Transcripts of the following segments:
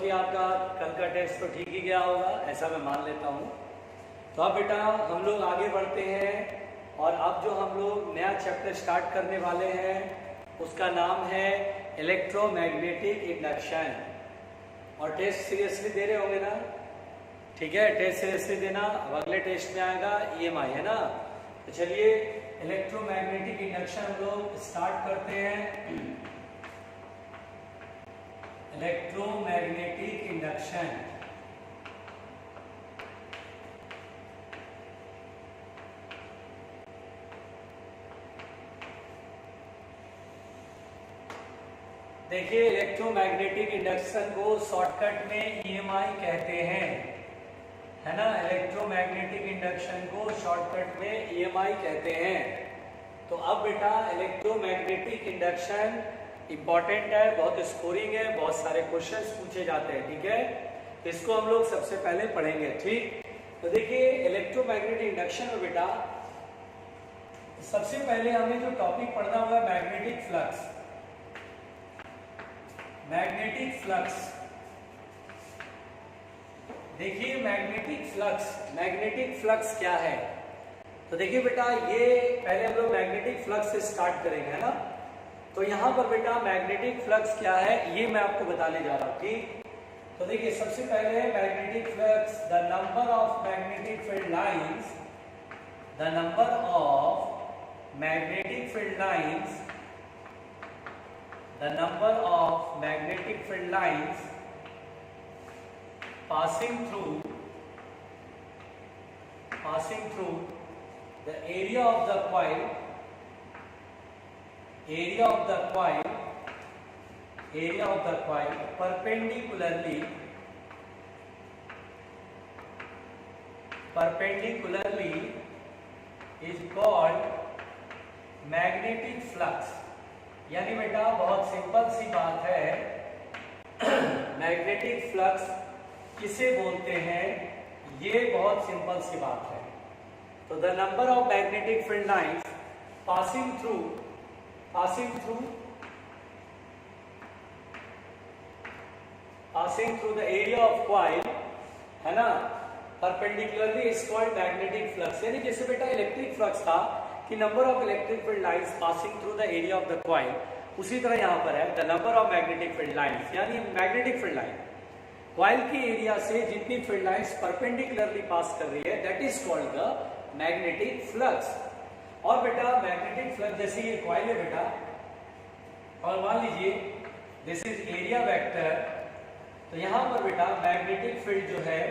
कि आपका कल का टेस्ट तो ठीक ही गया होगा, ऐसा मैं मान लेता हूँ। तो अब बेटा हम लोग आगे बढ़ते हैं और अब जो हम लोग नया चैप्टर स्टार्ट करने वाले हैं उसका नाम है इलेक्ट्रोमैग्नेटिक इंडक्शन। और टेस्ट सीरियसली दे रहे होंगे ना? ठीक है, टेस्ट सीरियसली देना। अब अगले टेस्ट में आएगा EMI, है ना? तो चलिए इलेक्ट्रोमैग्नेटिक इंडक्शन हम लोग स्टार्ट करते हैं। इलेक्ट्रोमैग्नेटिक इंडक्शन, देखिए इलेक्ट्रोमैग्नेटिक इंडक्शन को शॉर्टकट में EMI कहते हैं, है ना? इलेक्ट्रोमैग्नेटिक इंडक्शन को शॉर्टकट में EMI कहते हैं। तो अब बेटा इलेक्ट्रोमैग्नेटिक इंडक्शन इंपॉर्टेंट है, बहुत स्कोरिंग है, बहुत सारे क्वेश्चंस पूछे जाते हैं, ठीक है? तो इसको हम लोग सबसे पहले पढ़ेंगे, ठीक? तो देखिए इलेक्ट्रोमैग्नेटिक इंडक्शन में बेटा सबसे पहले हमें जो टॉपिक पढ़ना होगा मैग्नेटिक फ्लक्स। मैग्नेटिक फ्लक्स, देखिए मैग्नेटिक फ्लक्स क्या है? तो देखिए बेटा ये पहले हम लोग मैग्नेटिक फ्लक्स से स्टार्ट करेंगे, है ना? तो यहाँ पर बेटा मैग्नेटिक फ्लक्स क्या है ये मैं आपको बताने जा रहा हूँ, ठीक? तो देखिए सबसे पहले magnetic flux, the number of magnetic field lines, the number of magnetic field lines, the number of magnetic field lines passing through the area of the coil, perpendicularly is called magnetic flux। यानी बेटा बहुत simple सी बात है, magnetic flux किसे बोलते हैं ये बहुत सिंपल सी बात है। तो the number of magnetic field lines passing through the area of coil, है ना, perpendicularly is called magnetic flux. यानी जैसे बेटा इलेक्ट्रिक फ्लक्स था कि number of electric field lines passing through the area of the coil, उसी तरह यहाँ पर है the number of magnetic field lines, यानी मैग्नेटिक फील्ड लाइन कॉइल के एरिया से जितनी फील्ड लाइंस परपेंडिकुलरली पास कर रही है that is called the magnetic flux. और बेटा मैग्नेटिक फ्लक्स जैसे ये कॉइल है बेटा, और मान लीजिए दिस इज एरिया वेक्टर, तो यहाँ पर बेटा मैग्नेटिक फील्ड जो है,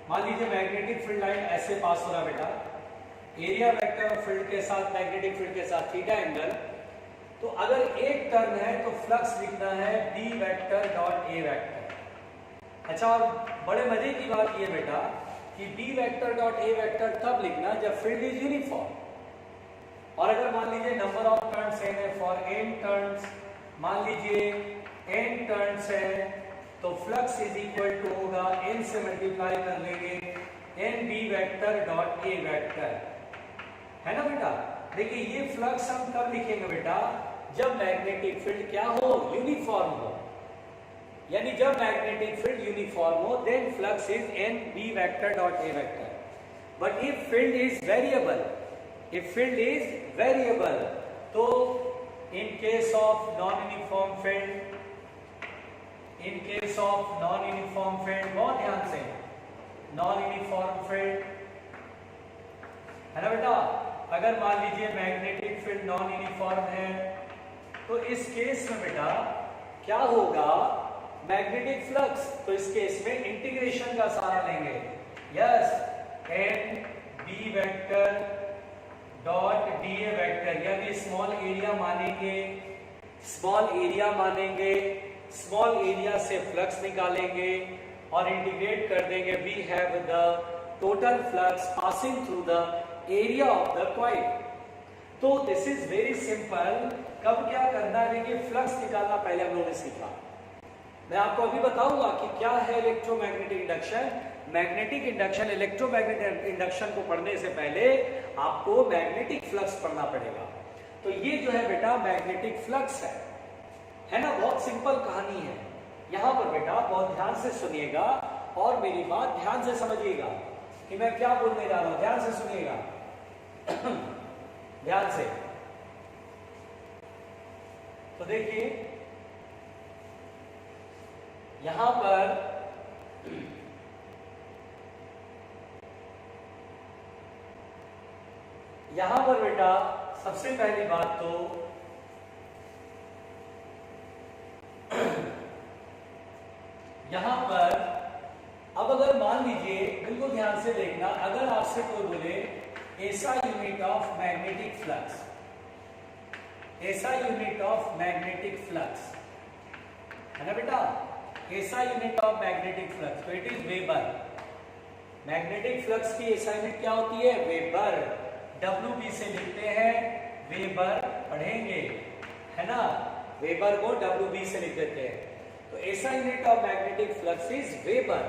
मान लीजिए मैग्नेटिक फील्ड लाइन ऐसे पास हो रहा बेटा, एरिया वेक्टर फील्ड के साथ मैग्नेटिक फील्ड के साथ थीटा एंगल। तो अगर एक टर्न है तो फ्लक्स लिखना है B vector dot A vector. अच्छा, और बड़े मजे की बात ये बेटा कि B vector dot A vector तब लिखना जब फील्ड इज यूनिफॉर्म। और अगर मान लीजिए नंबर ऑफ टर्न्स है फॉर n टर्न्स, मान लीजिए n टर्न्स है तो फ्लक्स इज इक्वल टू होगा n से मल्टीप्लाई कर लेंगे NB vector dot A vector, है ना बेटा? देखिए ये फ्लक्स हम कब लिखेंगे बेटा? जब मैग्नेटिक फील्ड क्या हो? यूनिफॉर्म हो। यानी जब मैग्नेटिक फील्ड यूनिफॉर्म हो then flux is NB vector dot A vector. But if field is variable, तो in case of non uniform field, बहुत ध्यान से, नॉन यूनिफॉर्म फील्ड, है ना बेटा? अगर मान लीजिए मैग्नेटिक फील्ड नॉन यूनिफॉर्म है तो इस केस में बेटा क्या होगा? मैग्नेटिक फ्लक्स, तो इस केस में इंटीग्रेशन का सहारा लेंगे। Yes, NB vector dot DA vector, यानी स्मॉल एरिया मानेंगे, स्मॉल एरिया से फ्लक्स निकालेंगे और इंटीग्रेट कर देंगे। We have the total flux passing through the area of the coil. तो दिस इज वेरी सिंपल। कब क्या करना है? देखिए फ्लक्स निकालना पहले हम लोगों ने सीखा। मैं आपको अभी बताऊंगा कि क्या है electromagnetic induction. Magnetic induction, electromagnetic induction को पढ़ने से पहले आपको मैग्नेटिक फ्लक्स पढ़ना पड़ेगा। तो ये जो है बेटा मैग्नेटिक फ्लक्स है ना, बहुत सिंपल कहानी है। यहां पर बेटा बहुत ध्यान से सुनिएगा और मेरी बात ध्यान से समझिएगा कि मैं क्या बोलने जा रहा हूं। ध्यान से सुनिएगा ध्यान से। तो देखिए यहां पर बेटा सबसे पहली बात तो यहां पर अब अगर मान लीजिए, बिल्कुल ध्यान से देखना, अगर आपसे कोई बोले ऐसा यूनिट ऑफ मैग्नेटिक फ्लक्स, ऐसा यूनिट ऑफ मैग्नेटिक फ्लक्स है ना बेटा, ऐसा यूनिट ऑफ मैग्नेटिक फ्लक्स, तो it is weber. Magnetic flux की ऐसा यूनिट क्या होती है? वेबर। WB से लिखते हैं, वेबर पढ़ेंगे है ना, वेबर को WB से लिख देते हैं। तो ऐसा unit of magnetic flux is weber.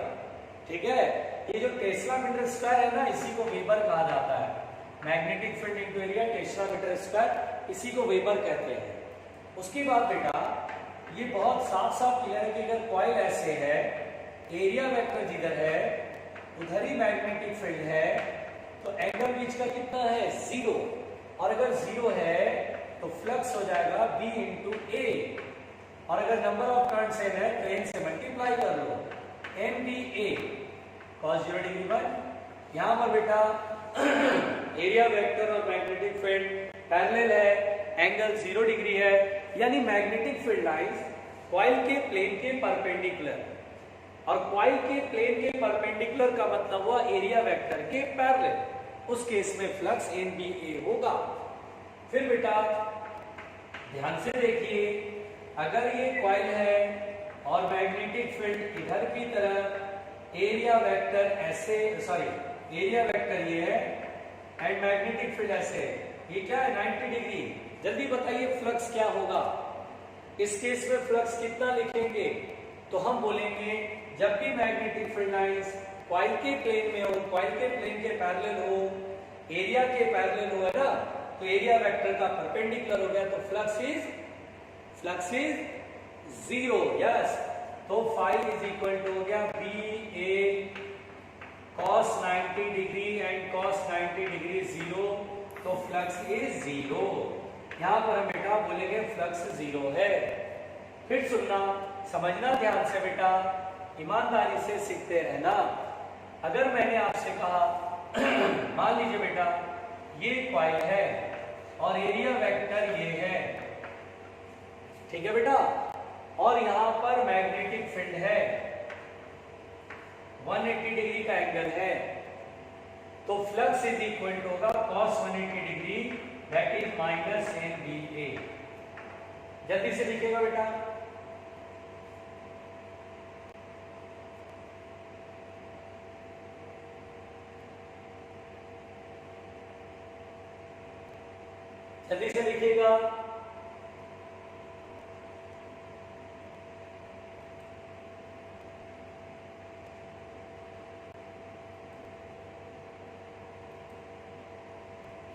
ठीक है, ये जो टेस्ला मीटर स्क्वायर है ना, इसी को वेबर कहा जाता है। Magnetic field into area tesla metre square, इसी को वेबर कहते हैं। उसके बाद बेटा ये बहुत साफ साफ क्लियर है कि अगर कॉइल ऐसे है, एरिया वेक्टर जिधर है उधर ही मैग्नेटिक फील्ड है, तो एंगल बीच का कितना है? 0। और अगर 0 है तो फ्लक्स हो जाएगा B इंटू ए, और अगर नंबर ऑफ टर्न्स n है तो n से मल्टीप्लाई कर लो, NBA cos 0 डिग्री 1। यहां पर बेटा एरिया वेक्टर और मैग्नेटिक फील्ड पैरेलल है, एंगल 0 डिग्री है, यानी मैग्नेटिक फील्ड लाइंस कॉइल के प्लेन के परपेंडिकुलर, और कॉइल के प्लेन के परपेंडिकुलर का मतलब हुआ एरिया वेक्टर के पैरेलल। उस केस में फ्लक्स NBA होगा। फिर बेटा ध्यान से देखिए, अगर ये कॉइल है और मैग्नेटिक फील्ड इधर की तरफ, एरिया वेक्टर ऐसे, सॉरी एरिया वेक्टर ये है एंड मैग्नेटिक फील्ड ऐसे है, ये क्या है? 90 डिग्री। जल्दी बताइए फ्लक्स क्या होगा? इस केस में फ्लक्स कितना लिखेंगे? तो हम बोलेंगे जब भी मैग्नेटिक फील्ड लाइंस कॉइल के प्लेन में हो, कॉइल के प्लेन के पैरेलल हो, एरिया के पैरेलल हो, है ना, तो एरिया वेक्टर का परपेंडिकुलर हो गया, तो फ्लक्स इज 0। यस, तो फाई इज इक्वल टू हो गया BA cos 90 degree and cos 90 degree 0, तो फ्लक्स इज 0। यहां पर हम बेटा बोलेंगे फ्लक्स 0 है। फिर सुनना, समझना ध्यान से बेटा, ईमानदारी से सीखते रहना। अगर मैंने आपसे कहा मान लीजिए बेटा ये कॉइल है और एरिया वेक्टर ये है, ठीक है बेटा, और यहां पर मैग्नेटिक फील्ड है, 180 डिग्री का एंगल है, तो फ्लक्स इज इक्वल टू होगा cos 180 degree, that is minus NBA। जल्दी से लिखिएगा बेटा। जल्दी से लिखिएगा।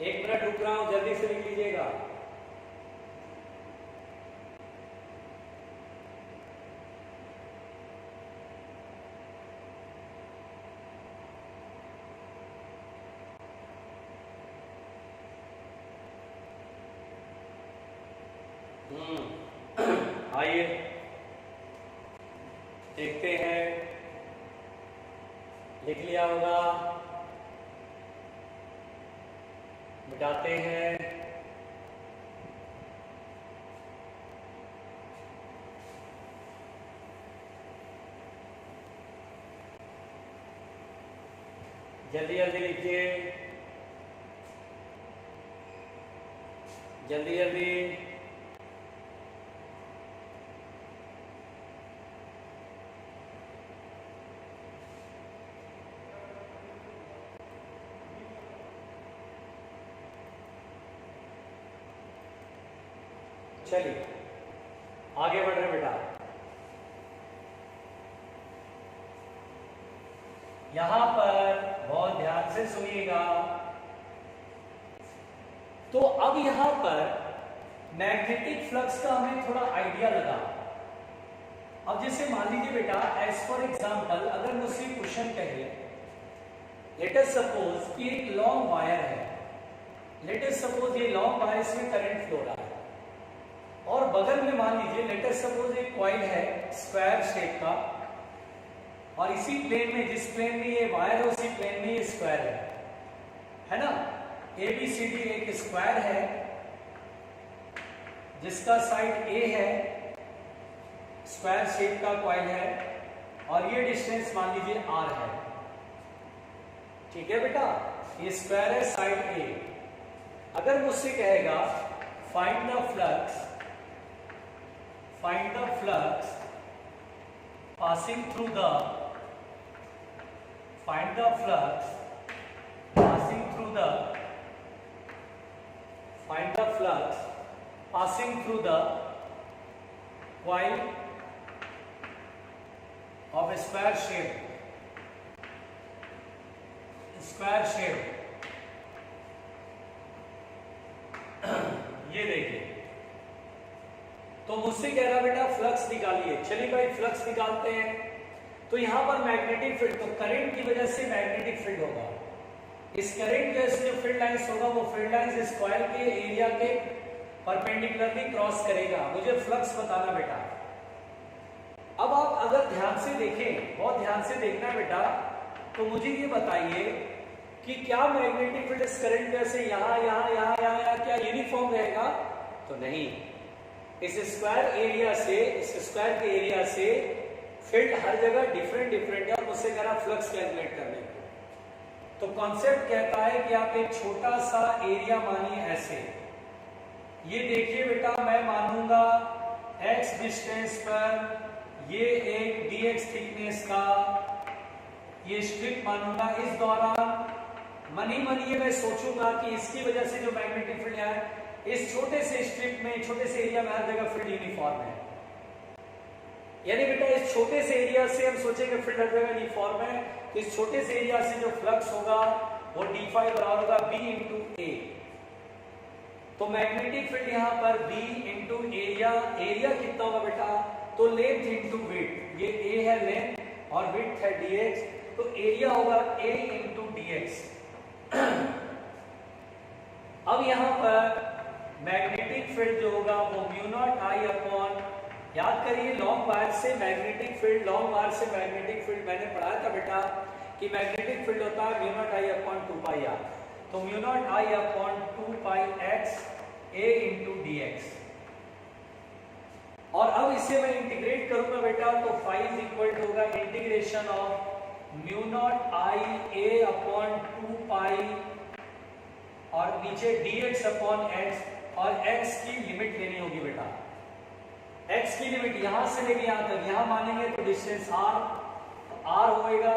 एक मिनट रुक रहा हूं, जल्दी से लिख लीजिएगा। आइए देखते हैं, लिख लिया होगा, मिटाते हैं। जल्दी जल्दी लिखिए, जल्दी जल्दी। चलिए आगे बढ़ रहे बेटा। यहां पर बहुत ध्यान से सुनिएगा। तो अब यहां पर मैग्नेटिक फ्लक्स का हमें थोड़ा आइडिया लगा। अब जैसे मान लीजिए बेटा, एज फॉर एग्जाम्पल अगर मुझसे क्वेश्चन कहे, लेट अस सपोज कि एक लॉन्ग वायर है, लेट अस सपोज ये लॉन्ग वायर में करंट फ्लो रहा है, और बगल में मान लीजिए लेट अस सपोज एक कॉइल है स्क्वायर शेप का, और इसी प्लेन में, जिस प्लेन में ये वायर है उसी प्लेन में ये स्क्वायर है ना। ABCD एक स्क्वायर है जिसका साइड A है, स्क्वायर शेप का कॉइल है, और ये डिस्टेंस मान लीजिए R है। ठीक है बेटा, ये स्क्वायर है साइड A। अगर मुझसे कहेगा find the flux passing through the coil of a square shape, ये देखिए, तो मुझसे कह रहा बेटा फ्लक्स निकालिए। चलिए भाई फ्लक्स निकालते हैं। तो यहां पर मैग्नेटिक फील्ड, तो करंट की वजह से मैग्नेटिक फील्ड होगा, इस करंट की वजह से जो फील्ड लाइंस होगा वो फील्ड लाइंस इस कॉइल के एरिया के परपेंडिकुलरली क्रॉस करेगा। मुझे फ्लक्स बताना बेटा। अब आप अगर ध्यान से देखें, बहुत ध्यान से देखना बेटा, तो मुझे ये बताइए कि क्या मैग्नेटिक फील्ड इस करंट की वजह से यहाँ क्या यूनिफॉर्म रहेगा? तो नहीं, इस स्क्वायर के एरिया से फील्ड हर जगह डिफरेंट है, और मुझसे कह रहा फ्लक्स कैलकुलेट करने को। तो कॉन्सेप्ट कहता है कि आप एक छोटा सा एरिया मानिए ऐसे, ये देखिए बेटा, मैं मानूंगा x डिस्टेंस पर ये एक dx थिकनेस का ये स्ट्रिप मानूंगा। इस दौरान मनिए मैं सोचूंगा कि इसकी वजह से जो मैग्नेटिक फील्ड है इस छोटे से स्ट्रिप में, छोटे से एरिया में हर जगह फील्ड यूनिफॉर्म है। यानी बेटा इस छोटे से एरिया से हम सोचेंगे फील्ड हर जगह यूनिफॉर्म है, तो इस छोटे से एरिया से जो फ्लक्स होगा वो d फाई बराबर होगा b इंटू ए। तो मैग्नेटिक फील्ड यहाँ पर b इंटू एरिया कितना होगा बेटा? तो लेंथ इंटू विड्थ, ये a है लेंथ और विड्थ है dx, तो एरिया होगा a इंटू dx। अब यहाँ पर मैग्नेटिक फील्ड जो होगा वो म्यू नॉट आई अपॉन, याद करिए लॉन्ग वायर से मैग्नेटिक फील्ड, मैंने पढ़ाया था बेटा कि मैग्नेटिक फील्ड होता है mu naught I upon 2 pi r. तो mu naught I upon 2 pi x a into d x. और अब इसे मैं इंटीग्रेट करूंगा बेटा, तो फाई इज इक्वल टू होगा integration of mu naught I a upon 2 pi और नीचे dx अपॉन x, और x की लिमिट लेनी होगी बेटा। x की लिमिट यहां से लेके यहां तक, यहां मानेंगे तो डिस्टेंस r होएगा,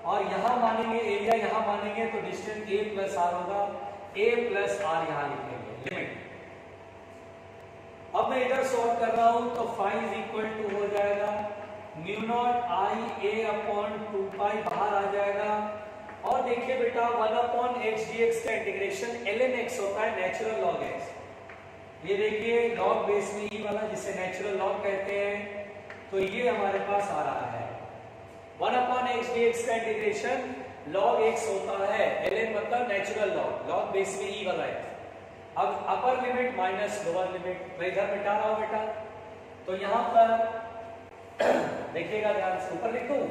और यहां मानेंगे एरिया, यहां मानेंगे तो डिस्टेंस a प्लस r होगा, a प्लस r यहां लिखेंगे लिमिट। अब मैं इधर सॉल्व कर रहा हूं, तो फाई इज इक्वल टू हो जाएगा mu naught I a upon 2 पाई बाहर आ जाएगा, और देखिए बेटा 1 अपॉन एक्स dx का इंटीग्रेशन ln x होता है, नेचुरल लॉग x। ये देखिए लॉग बेस में ई वाला जिसे नेचुरल लॉग कहते हैं, तो ये हमारे पास आ रहा है 1 अपॉन एक्स dx का इंटीग्रेशन log x होता है, ln मतलब नेचुरल लॉग, लॉग बेस में ई वाला है। अब अपर लिमिट माइनस लोअर लिमिट, मैं इधर मिटा रहा हूं बेटा, तो यहां पर देखिएगा ध्यान से, ऊपर लिख दूं,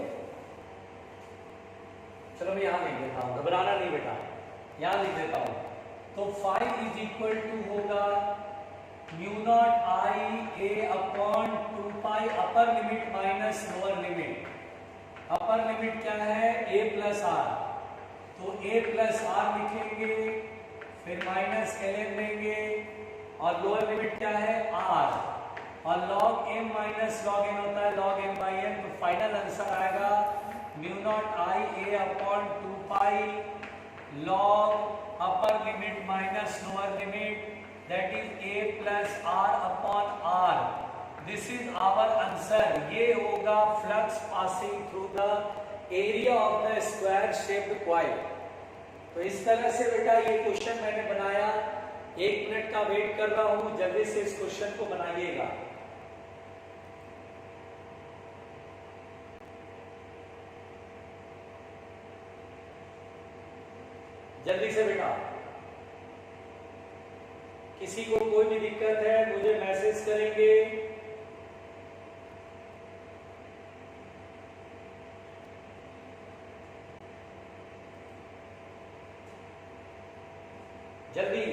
चलो मैं यहां लिख देता हूं, घबराना नहीं बेटा, यहां लिख देता हूं। तो फाई इज इक्वल टू होगा mu naught I a upon 2 pi upper limit minus lower limit. Upper limit क्या है? a प्लस आर, तो a प्लस आर लिखेंगे, फिर माइनस ln लेंगे, और लोअर लिमिट क्या है? r, और log m minus log n होता है log m बाई n। तो फाइनल आंसर आएगा mu naught I a upon 2 pi log upper limit minus lower limit, that is a plus r upon r। This is our answer. ये होगा flux passing through the area of the square shaped coil. तो इस तरह से बेटा ये question मैंने बनाया, 1 मिनट का वेट कर रहा हूं, जल्दी से इस क्वेश्चन को बनाइएगा। जल्दी से बेटा, किसी को कोई भी दिक्कत है मुझे मैसेज करेंगे। जल्दी।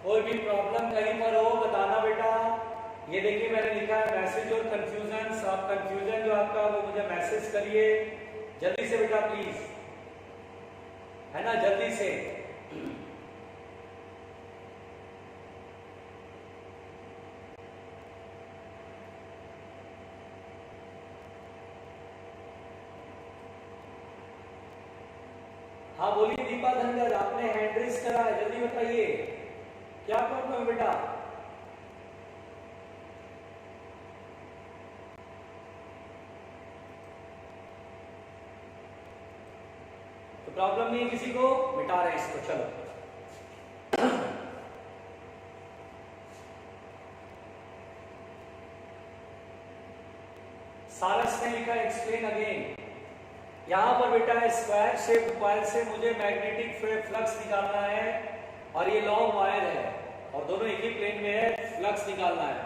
कोई भी प्रॉब्लम कहीं पर हो बताना बेटा। ये देखिए मैंने लिखा है मैसेज और कंफ्यूजन। आप कंफ्यूजन जो आपका वो मुझे मैसेज करिए जल्दी से बेटा प्लीज, है ना, जल्दी से। हाँ बोलिए दीपा धनगर, आपने हैंड रेज करा है, जल्दी बताइए क्या प्रॉब्लम है बेटा। तो प्रॉब्लम नहीं है किसी को, मिटा रहे इसको, चलो। सारस ने लिखा एक्सप्लेन अगेन। यहां पर बेटा स्क्वायर शेप कॉइल से मुझे मैग्नेटिक फ्लक्स निकालना है और ये लॉन्ग वायर है और दोनों एक ही प्लेन में है, फ्लक्स निकालना है।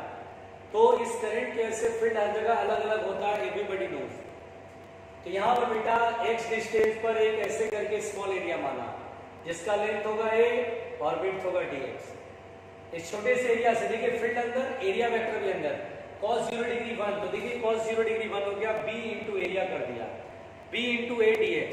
तो इस करंट के वजह से फील्ड हर जगह अलग अलग होता है, एवरीबॉडी नोज। तो यहाँ पर बेटा x डिस्टेंस पर एक ऐसे करके स्मॉल एरिया माना जिसका लेंथ होगा a और विड्थ होगा dx। इस छोटे से एरिया से देखिए फील्ड अंदर, एरिया वेक्टर भी अंदर, cos 0 डिग्री 1, तो देखिए cos 0 डिग्री 1 हो गया, b इंटू एरिया कर दिया, b इंटू a dx।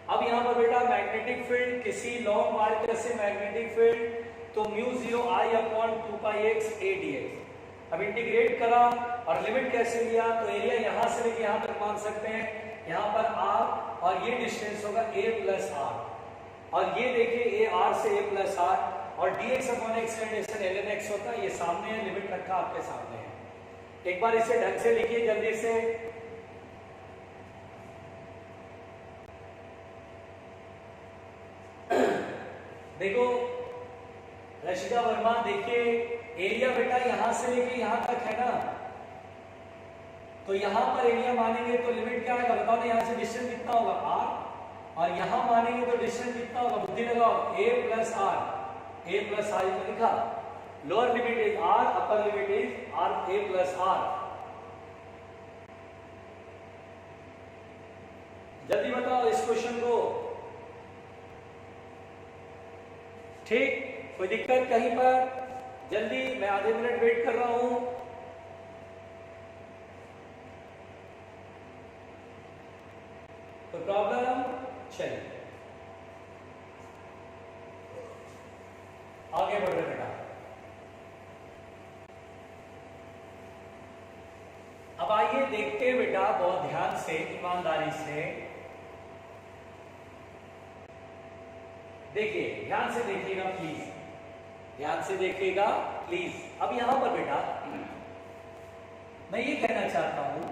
अब यहाँ पर बेटा मैग्नेटिक फील्ड, किसी लॉन्ग वायर से मैग्नेटिक फील्ड तो mu 0 I upon 2 pi x a dx। अब इंटीग्रेट करा और लिमिट कैसे लिया, तो एरिया यहाँ से लेके यहाँ तक मान सकते हैं, यहाँ पर r और ये डिस्टेंस होगा a प्लस r, और ये देखिए a r से a प्लस r, और dx अपॉन x का ln x होता है, ये सामने है, लिमिट रखा आपके सामने है। एक बार इसे ढंग से लिखिए जल्दी से। देखो रशिका वर्मा, देखिए एरिया बेटा यहां से लेके यहां तक है ना, तो यहां पर एरिया मानेंगे तो लिमिट क्या आएगा बताओ ना, यहां से डिस्टेंस कितना होगा r, और यहां मानेंगे तो डिस्टेंस कितना होगा, बुद्धि लगाओ, a plus r, a plus r लिखा, lower limit is r, upper limit is r, a plus r। जल्दी बताओ इस क्वेश्चन को, ठीक, कोई दिक्कत कहीं पर, जल्दी, मैं आधे मिनट वेट कर रहा हूं। तो प्रॉब्लम, चलिए आगे बढ़ रहे बेटा। अब आइए देखते हैं बेटा बहुत ध्यान से, ईमानदारी से देखिए, ध्यान से देखिएगा प्लीज, ध्यान से देखिएगा प्लीज। अब यहां पर बेटा मैं ये कहना चाहता हूं,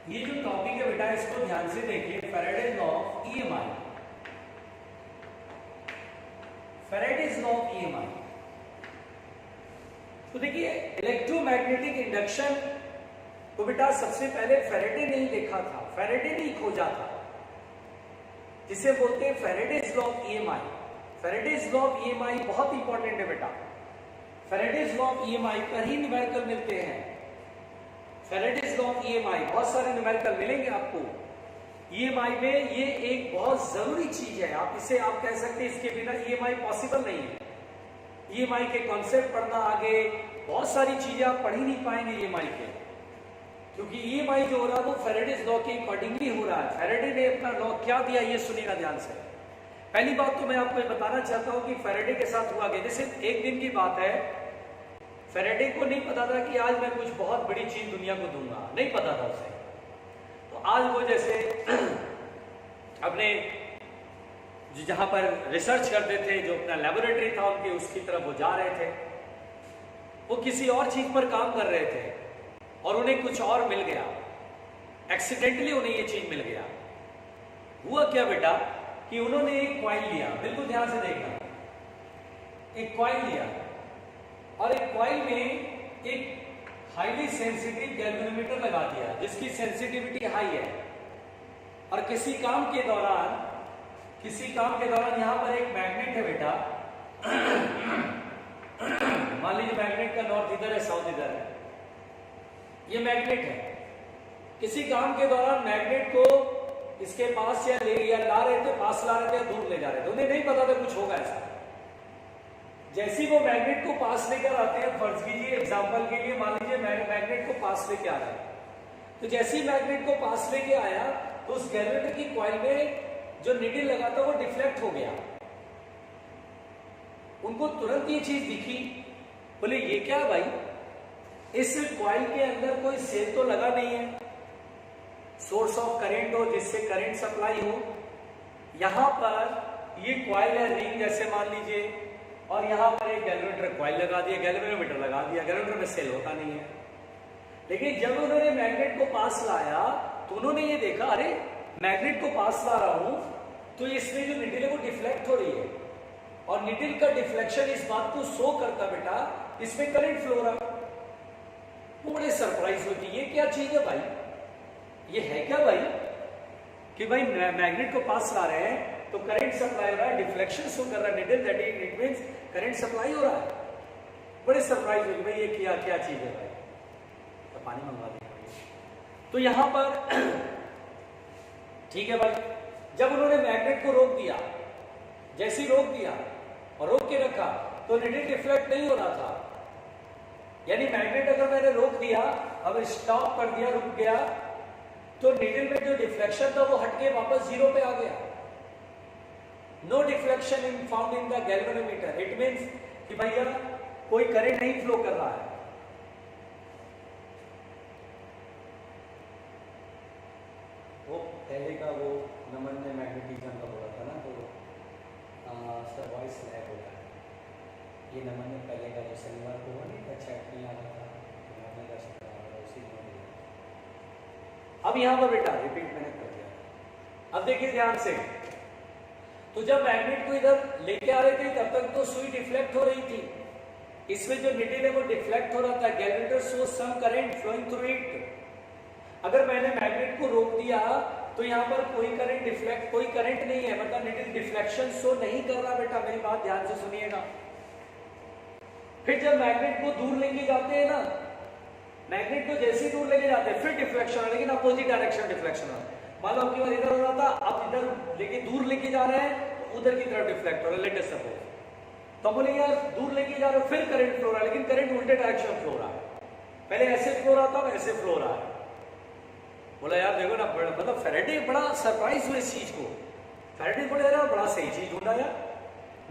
ये जो टॉपिक है बेटा इसको ध्यान से देखिए, Faraday's law of EMI, Faraday's law of EMI. तो देखिए इलेक्ट्रोमैग्नेटिक इंडक्शन तो बेटा सबसे पहले फैराडे ने ही देखा था, फैराडे ने ही खोजा था, जिसे बोलते हैं Faraday's law of EMI. Faraday's law of EMI बहुत इंपॉर्टेंट है बेटा, फैराडेज लॉ ऑफ ईएमआई पर ही न्यूमेरिकल मिलते हैं। फैराडेज लॉ ऑफ ईएमआई बहुत सारे न्यूमेरिकल मिलेंगे आपको ईएमआई में, ये एक बहुत जरूरी चीज है, आप इसे आप कह सकते हैं इसके बिना ईएमआई पॉसिबल नहीं है। ईएमआई के कॉन्सेप्ट पढ़ना, आगे बहुत सारी चीजें आप पढ़ ही नहीं पाएंगे ईएमआई के, क्योंकि ईएमआई जो हो रहा है वो फैराडेज लॉ के अकॉर्डिंगली हो रहा है। फैराडे ने अपना लॉ क्या दिया ये सुनिएगा ध्यान से। पहली बात तो मैं आपको ये बताना चाहता हूं कि फैराडे के साथ हुआ क्या, जैसे एक दिन की बात है, फैराडे को नहीं पता था कि आज मैं कुछ बहुत बड़ी चीज दुनिया को दूंगा, नहीं पता था उसे। तो आज वो जैसे अपने जहां पर रिसर्च करते थे, जो अपना लेबोरेटरी था उनके, उसकी तरफ वो जा रहे थे। वो किसी और चीज पर काम कर रहे थे और उन्हें कुछ और मिल गया, एक्सीडेंटली उन्हें ये चीज मिल गया। हुआ क्या बेटा कि उन्होंने एक कॉइल लिया, बिल्कुल ध्यान से देखना, एक कॉइल लिया और एक कॉइल में एक हाईली सेंसिटिव गैल्वेनोमीटर लगा दिया जिसकी सेंसिटिविटी हाई है, और किसी काम के दौरान यहां पर एक मैग्नेट है बेटा। मान लीजिए मैग्नेट का नॉर्थ इधर है, साउथ इधर है, ये मैग्नेट है। किसी काम के दौरान मैग्नेट को इसके पास या ला रहे थे, पास ला रहे थे, दूर ले जा रहे थे, उन्हें नहीं पता था कुछ होगा ऐसा। जैसे वो मैग्नेट को पास लेकर आते हैं, फर्ज कीजिए एग्जांपल के लिए, मान लीजिए मैग्नेट को पास लेके आ रहा है, तो जैसे ही मैग्नेट को पास लेके आया तो उस गैल्वेनोमीटर की कॉइल में जो निडल लगा था वो डिफ्लेक्ट हो गया। उनको तुरंत ये चीज दिखी, बोले ये क्या है भाई, इस कॉइल के अंदर कोई सेल तो लगा नहीं है, सोर्स ऑफ करंट हो जिससे करंट सप्लाई हो। यहां पर ये कॉइल है रिंग जैसे मान लीजिए, और यहां पर एक गैल्वेनोमीटर कॉइल लगा दिया, गैल्वेनोमीटर लगा दिया, गैल्वेनोमीटर में सेल होता नहीं है। लेकिन जब उन्होंने मैग्नेट को पास लाया तो उन्होंने ये देखा, अरे मैग्नेट को पास ला रहा हूं तो इसमें जो निडल है वो डिफ्लेक्ट हो रही है, और निडल का डिफ्लेक्शन इस बात को शो करता बेटा इसमें करंट फ्लो हो रहा। वो बड़े सरप्राइज होती, ये क्या चीज है भाई, ये है क्या भाई कि भाई मैग्नेट को पास ला रहे हैं तो करंट सप्लाई हो रहा है, डिफ्लेक्शन शो कर रहा है needle, that it means current supply हो रहा है। बड़े सरप्राइज होगी भाई ये क्या चीज है भाई, तो पानी मंगवा दें। तो यहां पर ठीक है भाई, जब उन्होंने मैग्नेट को रोक दिया, जैसे ही रोक दिया और रोक के रखा तो निडल डिफ्लेक्ट नहीं हो रहा था। यानी मैग्नेट अगर मैंने रोक दिया, अब स्टॉप कर दिया, रुक गया, तो निडल में जो डिफ्लेक्शन था वो हटके वापस जीरो पे आ गया। No deflection in found in the galvanometer, it means कि भैया कोई करंट नहीं फ्लो कर रहा है। वो पहले का वो नमन ने मैग्नेटिज्म का बोला था ना, तो सर वॉइस लैग हो रहा है। ये नमन ने पहले का जो शनिवार को हुआ नहीं था, चैट नहीं आ रहा था, तो मैंने का सकता है उसी में। अब यहाँ पर बेटा रिपीट मैंने कर दिया। अब देखिए ध्यान से, तो जब मैग्नेट को इधर लेके आ रहे थे तब तक तो सुई डिफ्लेक्ट हो रही थी, इसमें जो निडल है वो डिफ्लेक्ट हो रहा था, galvanometer show some current flowing through it. अगर मैंने मैग्नेट को रोक दिया तो यहाँ पर कोई करंट नहीं है, मतलब निडल डिफ्लेक्शन शो नहीं कर रहा। बेटा मेरी बात ध्यान से सुनिएगा। फिर जब मैग्नेट को दूर लेके जाते हैं ना, मैग्नेट को जैसे ही दूर लेके जाते हैं फिर डिफ्लेक्शन, लेकिन अपोजिट डायरेक्शन डिफ्लेक्शन है। मान लो आपकी बार इधर हो रहा था, आप इधर लेके दूर लेके जा रहे हैं तो उधर की तरफ डिफ्लेक्ट हो रहा है, लेटेस्ट सपोज। तो बोले यार दूर लेके जा रहे हो फिर करंट फ्लो हो रहा है, लेकिन करंट उल्टे डायरेक्शन फ्लो हो रहा है, पहले ऐसे फ्लो रहा था ऐसे फ्लो हो रहा है। बोला यार देखो ना, मतलब फैराडे बड़ा सरप्राइज हुआ इस चीज को, फैराडे बोले यार बड़ा सही चीज ढूंढा यार।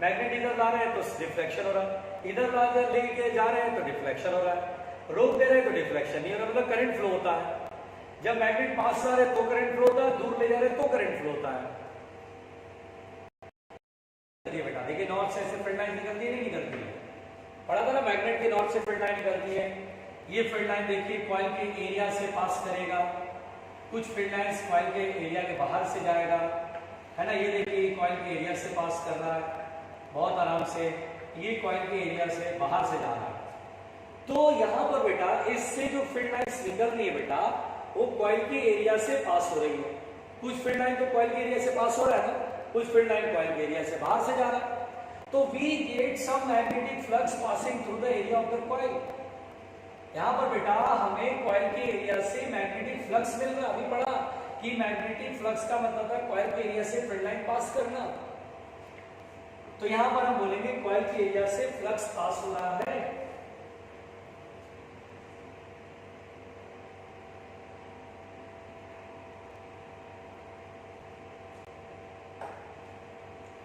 मैग्नेट इधर ला रहे हैं तो डिफ्लेक्शन हो रहा है, इधर लेके जा रहे हैं तो डिफ्लेक्शन हो रहा है, रोक दे रहे हैं तो डिफ्लेक्शन नहीं हो रहा, मतलब करंट फ्लो होता है। जब मैग्नेट पास ला रहे तो करंट फ्लो होता है, दूर ले जा रहे तो करंट फ्लो होता है। बेटा देखिए नॉर्थ से ऐसे फील्ड लाइन निकलती है, नहीं निकलती है, पढ़ा था ना मैग्नेट के नॉर्थ से फील्ड लाइन निकलती है। ये फील्ड लाइन देखिए कॉइल के एरिया से पास करेगा, कुछ फील्ड लाइंस कॉइल के एरिया के बाहर से जाएगा, है ना। ये देखिए कॉइल के एरिया से पास कर रहा है बहुत आराम से, ये कॉइल के एरिया से बाहर से जा रहा है। तो यहाँ पर बेटा इससे जो फील्ड लाइंस निकल रही है बेटा वो कॉइल के एरिया से पास हो रही है। कुछ फील्ड लाइन तो कॉइल के एरिया से पास हो रहा है ना, कुछ फील्ड लाइन कॉइल के एरिया से बाहर से जा रहा है। तो we get some magnetic flux passing through the area of the coil. यहाँ पर बेटा हमें कॉइल के एरिया से मैग्नेटिक फ्लक्स मिल रहा है। अभी पढ़ा कि मैग्नेटिक फ्लक्स का मतलब है कॉइल के एरिया से फील्ड लाइन पास करना। तो यहाँ पर हम बोलेंगे कॉइल के एरिया से फ्लक्स पास हो रहा है।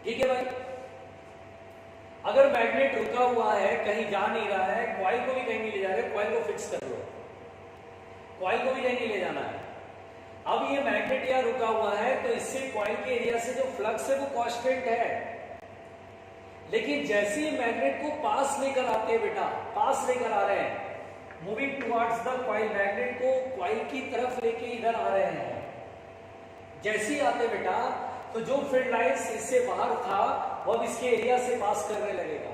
ठीक है भाई। अगर मैग्नेट रुका हुआ है, कहीं जा नहीं रहा है, कॉइल को भी कहीं नहीं ले जा रहे, कॉइल को फिक्स कर लो, कॉइल को भी कहीं नहीं ले जाना है। अब ये मैग्नेट यहाँ रुका हुआ है तो इससे कॉइल के एरिया से जो फ्लक्स है वो कांस्टेंट है। लेकिन जैसे ही मैग्नेट को पास लेकर आते हैं बेटा, पास लेकर आ रहे हैं, moving towards the coil, magnet को कॉइल की तरफ लेके इधर आ रहे हैं, जैसे ही आते बेटा तो जो फील्ड लाइंस इससे बाहर था वो अब इसके एरिया से पास करने लगेगा,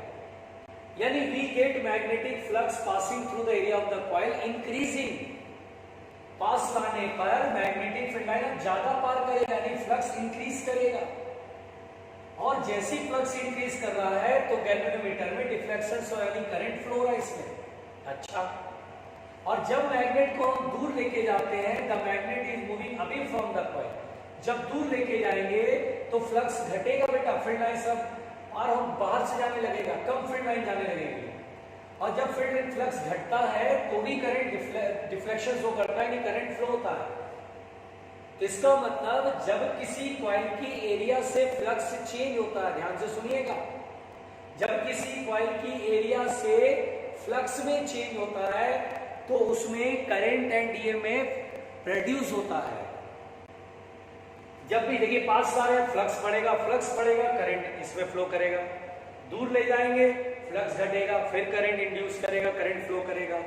यानी we get magnetic flux passing through the area of the coil increasing. पास लाने पर मैग्नेटिक फील्ड लाइन ज्यादा पार करेगा, यानी फ्लक्स इंक्रीज करेगा, और जैसे ही फ्लक्स इंक्रीज कर रहा है तो गैल्वेनोमीटर में डिफ्लेक्शन यानी करंट फ्लो हो रहा है इसमें। अच्छा, और जब मैग्नेट को हम दूर लेके जाते हैं, the magnet is moving away from the coil, जब दूर लेके जाएंगे तो फ्लक्स घटेगा बेटा, फील्ड लाइन सब और हम बाहर से जाने लगेगा, कम फील्ड लाइन जाने लगेगी, और जब फील्ड फ्लक्स घटता है तो भी करंट डिफ्लेक्शन शो करता है, नहीं करंट फ्लो होता है। तो इसका मतलब जब किसी कॉइल की एरिया से फ्लक्स चेंज होता है, ध्यान से सुनिएगा, जब किसी कॉइल की एरिया से फ्लक्स में चेंज होता है तो उसमें करंट एंड ईएमएफ प्रोड्यूस होता है। जब भी देखिए पास आ रहे हैं फ्लक्स बढ़ेगा, करंट इसमें फ्लो करेगा, दूर ले जाएंगे फ्लक्स घटेगा, फिर करंट इंड्यूस करेगा, करंट फ्लो करेगा।